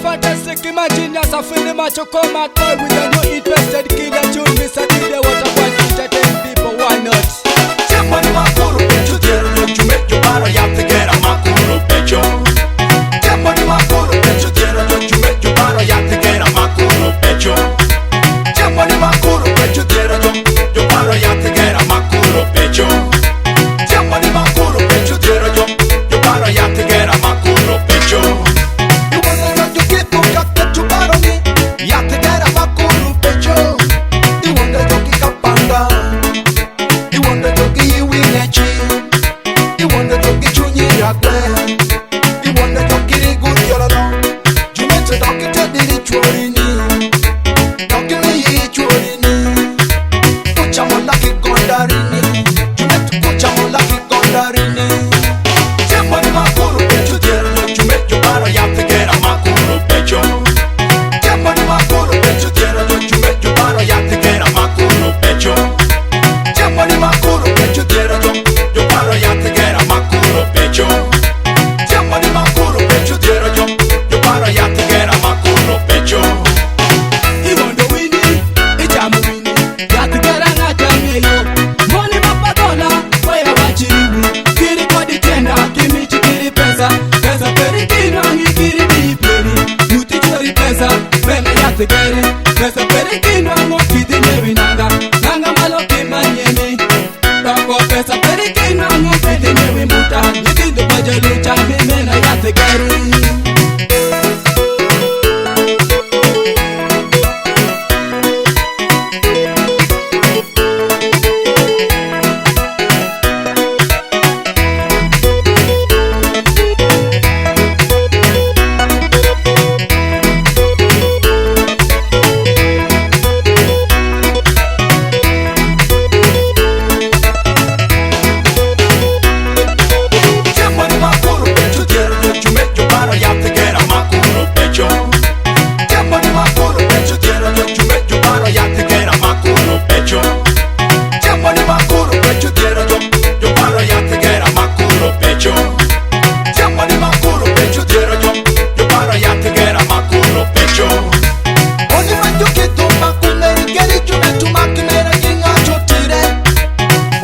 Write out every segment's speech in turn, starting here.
fantastic, imagine yourself in the macho combat boy with a new interested killer tune. Mr. DJ, what a fun entertain people, why not? Tiempo ni makuru pecho, quiero yo chumecho para ya te quiera makuru pecho. Tiempo ni makuru pecho, quiero yo chumecho para ya te quiera makuru pecho. Tiempo ni makuru pecho, quiero yo para ya te quiera makuru pecho. Tiempo ni makuru pecho, quiero yo para ya te quiera makuru pecho. You wanna know you get to cut the chuparo ni ya te quiera makuru pecho. You wanna know you kapanga. You wanna know you winechi. You wanna know you chunyi yakwe. You wanna know you good yolo. You meant to talk it to the churini. Talking to you churini. Kucha molaki kondarini. You meant to kucha molaki kondarini. Tiempo ni makuru pecho, quiero yo chumecho para ya te quiera makuru pecho. Tiempo ni makuru pecho, quiero yo chumecho para ya te quiera makuru pecho. Tiempo ni makuru pecho, quiero yo para ya te quiera makuru pecho. Tiempo ni makuru pecho, quiero yo para ya te quiera makuru pecho. Iwondo wini, ijamu wini, yatigera nga jameyo. Moni mapadola, waya wachiribu. Kiri kodi tenda, kimichi kiri pesa. Pesa peri kinwangi kiri biperi. Nuti chori pesa, pena yatigeri. Pesa peri kinwango kiti nyewi nanga. Nanga malo kimanyemi. Tako pesa peri kinwango kiti nyewi muta. Nikindu pajalucha, mimena yatigeri. Tiempo ni makuru pecho, quiero yo chumecho para ya te quiera makuru pecho. Tiempo ni makuru pecho, quiero yo chumecho para ya te quiera makuru pecho. Tiempo ni makuru pecho, quiero yo para ya te quiera makuru pecho. Tiempo ni makuru pecho, quiero yo para ya te quiera makuru pecho. Oni manjo que toma kumeri keri chumecho makimera kinga chotire.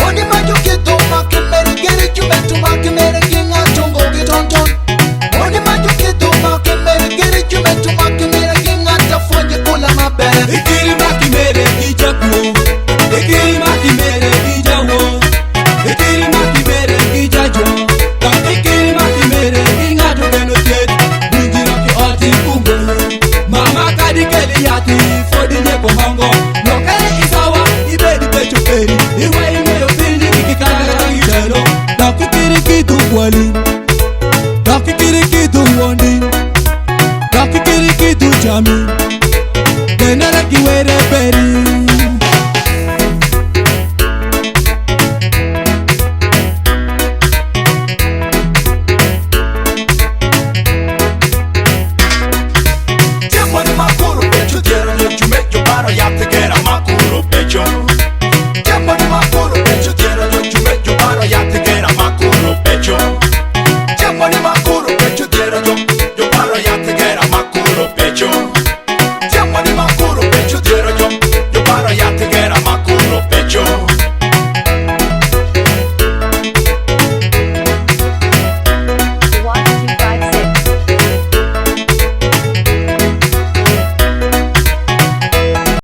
Oni manjo que toma kumeri keri chumecho makimera kinga chongo gitonton. Oni manjo que toma kumeri keri chumecho makimera kinga tafonye kula mabe. Ikiri makimere kijaku. Ikiri makimere kijawo. Ikiri makimere kijajo. Kam ikiri makimere kingato kenotet. Bunjiro ki oti kumbo. Mama kadi keli yati fodi nyepo mango. Nokere isawa ibedi pecho peri. Iwe imeyo pinji kikikanga ngitelo. Dakikiri kitu kwali. Dakikiri kitu wondi. Dakikiri kitu chami. Denara kiwere peri.